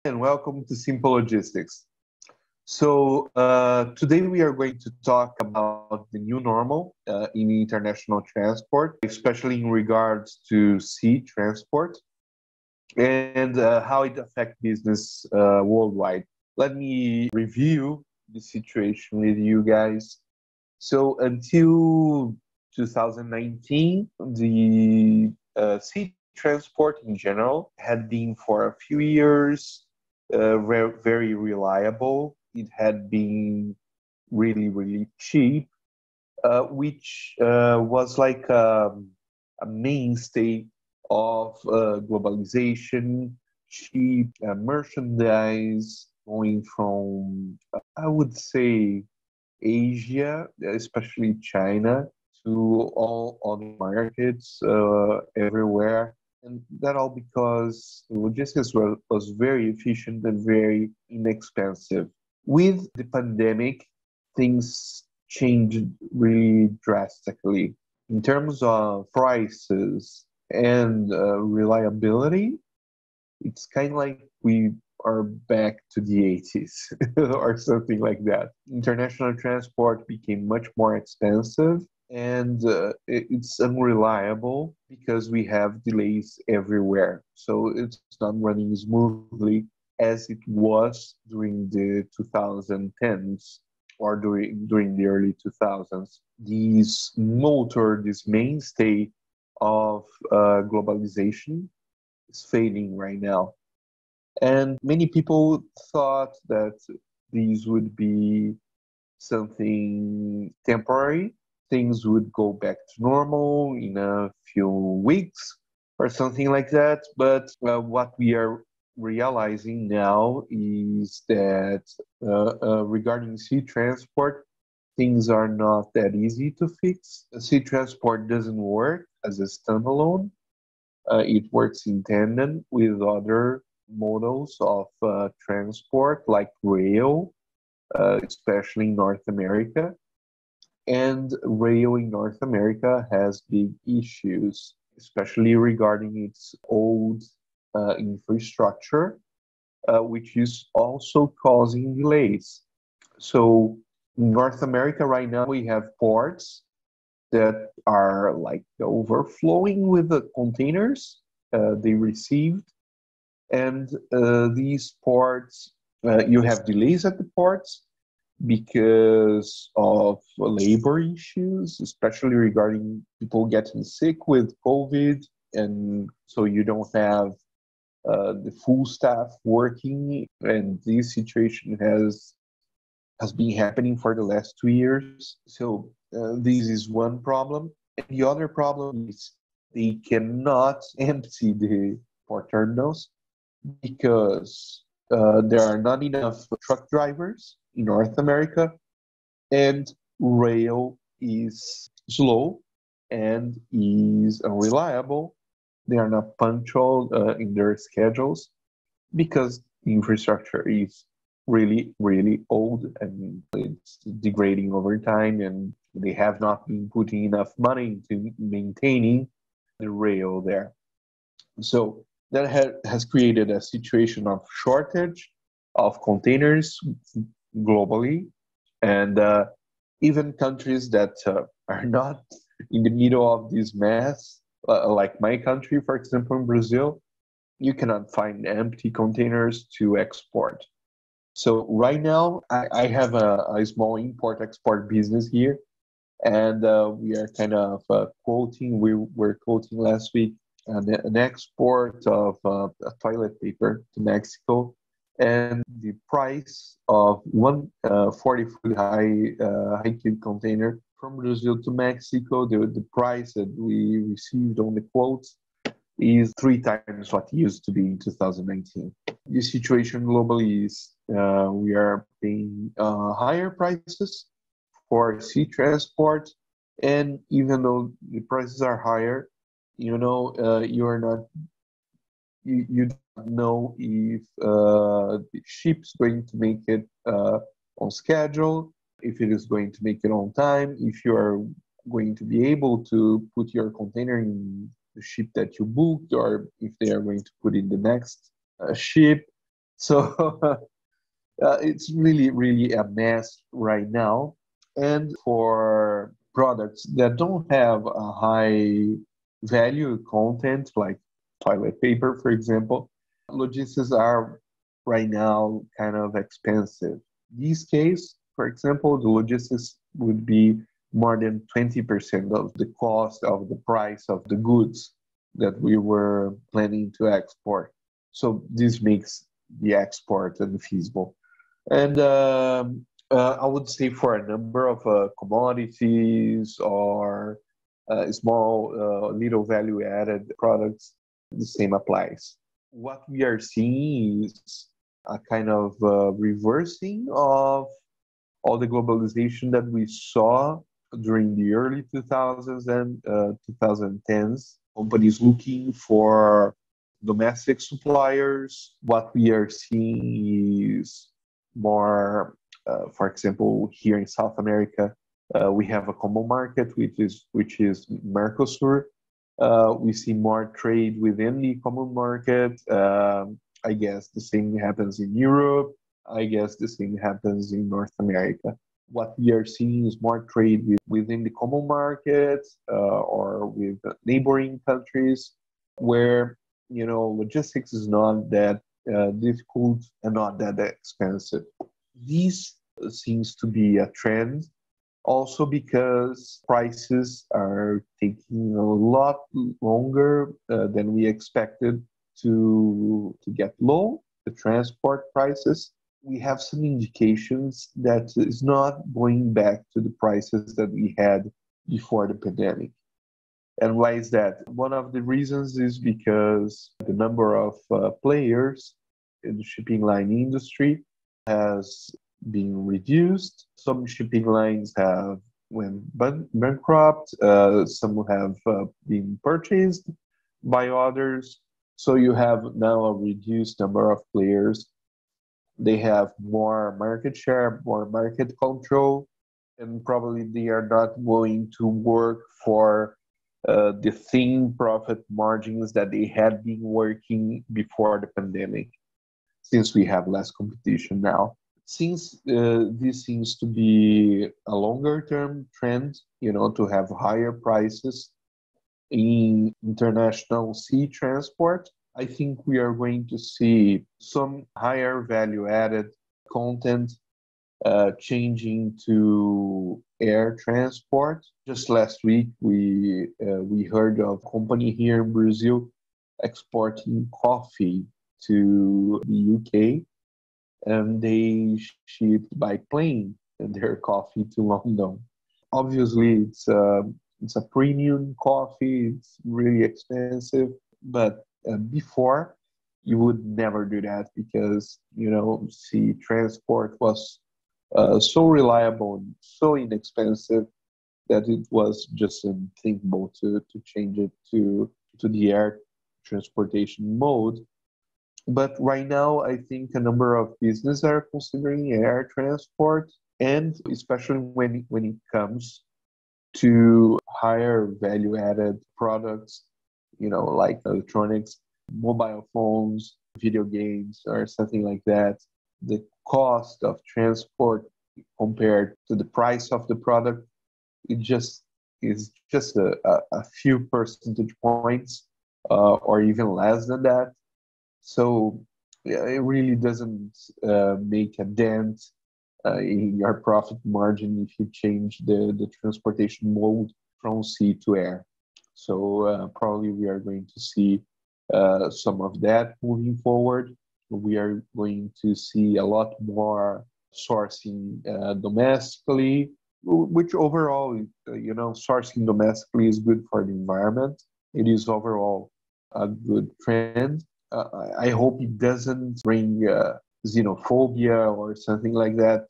and welcome to Simple Logistics. Today we are going to talk about the new normal in international transport, especially in regards to sea transport and how it affects business worldwide. Let me review the situation with you guys. Until 2019, the sea transport in general had been for a few years very reliable. It had been really cheap, which was like a mainstay of globalization, cheap merchandise going from, I would say, Asia, especially China, to all other markets everywhere. And that all because logistics was very efficient and very inexpensive. With the pandemic, things changed really drastically in terms of prices and reliability. It's kind of like we are back to the 80s or something like that. International transport became much more expensive and it's unreliable because we have delays everywhere. So it's not running smoothly as it was during the 2010s or during the early 2000s. This mainstay of globalization is fading right now. And many people thought that these would be something temporary. Things would go back to normal in a few weeks or something like that. But what we are realizing now is that regarding sea transport, things are not that easy to fix. Sea transport doesn't work as a standalone. It works in tandem with other models of transport like rail, especially in North America. And rail in North America has big issues, especially regarding its old infrastructure, which is also causing delays. So, in North America right now, we have ports that are like overflowing with the containers they received. And these ports, you have delays at the ports because of labor issues, especially regarding people getting sick with COVID. And so you don't have the full staff working. And this situation has been happening for the last 2 years. So this is one problem. And the other problem is they cannot empty the port terminals because there are not enough truck drivers in North America, and rail is slow and is unreliable. They are not punctual in their schedules because the infrastructure is really old and it's degrading over time, and they have not been putting enough money into maintaining the rail there. So that has created a situation of shortage of containers globally, and even countries that are not in the middle of this mess, like my country, for example, in Brazil, you cannot find empty containers to export. So right now, I have a small import-export business here, and we are kind of quoting. We were quoting last week an export of toilet paper to Mexico, and the price of one 40-foot high cube container from Brazil to Mexico, the price that we received on the quotes is three times what it used to be in 2019. The situation globally is we are paying higher prices for sea transport, and even though the prices are higher, you are not you don't know if the ship's going to make it on schedule, if it is going to make it on time, if you are going to be able to put your container in the ship that you booked, or if they are going to put in the next ship. So it's really, really a mess right now. And for products that don't have a high value content, like toilet paper, for example, logistics are right now kind of expensive. These case, for example, the logistics would be more than 20% of the cost of the price of the goods that we were planning to export. So this makes the export unfeasible. And I would say for a number of commodities or small, little value added products, the same applies. What we are seeing is a kind of reversing of all the globalization that we saw during the early 2000s and 2010s. Companies looking for domestic suppliers. What we are seeing is more, for example, here in South America, we have a common market, which is Mercosur. We see more trade within the common market. I guess the same happens in Europe. I guess the same happens in North America. What we are seeing is more trade within the common market or with neighboring countries, where logistics is not that difficult and not that expensive. This seems to be a trend, also because prices are taking a lot longer than we expected to get low. The transport prices, we have some indications that it's not going back to the prices that we had before the pandemic. And why is that? One of the reasons is because the number of players in the shipping line industry has been reduced. Some shipping lines have went bankrupt. Some have been purchased by others. So you have now a reduced number of players. They have more market share, more market control, and probably they are not going to work for the same profit margins that they had been working before the pandemic, since we have less competition now. Since this seems to be a longer term trend, to have higher prices in international sea transport, I think we are going to see some higher value added content changing to air transport. Just last week, we heard of a company here in Brazil exporting coffee to the UK, and they shipped by plane their coffee to London. Obviously, it's a premium coffee. It's really expensive, but before you would never do that because sea transport was so reliable and so inexpensive that it was just unthinkable to change it to the air transportation mode. But right now, I think a number of businesses are considering air transport, and especially when it comes to higher value added products, like electronics, mobile phones, video games, or something like that. The cost of transport compared to the price of the product, it just is just a few percentage points or even less than that. So yeah, it really doesn't make a dent in your profit margin if you change the transportation mode from sea to air. So probably we are going to see some of that moving forward. We are going to see a lot more sourcing domestically, which overall, sourcing domestically is good for the environment. It is overall a good trend. I hope it doesn't bring xenophobia or something like that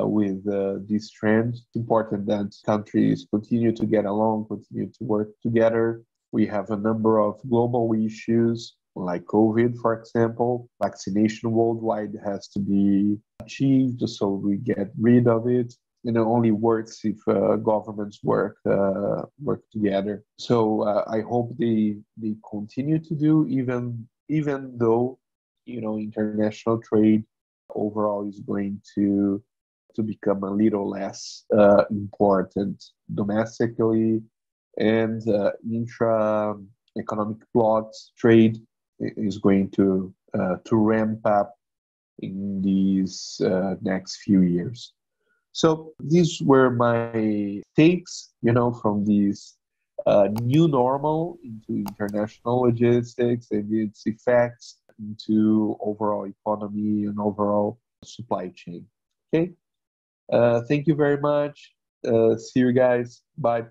with this trend. It's important that countries continue to get along, continue to work together. We have a number of global issues like COVID, for example. Vaccination worldwide has to be achieved, so we get rid of it. It only works if governments work together. So I hope they continue to do, even though international trade overall is going to become a little less important domestically, and intra-economic blocks trade is going to ramp up in these next few years. So these were my takes, from this new normal into international logistics and its effects into overall economy and overall supply chain. Okay. Thank you very much. See you guys. Bye.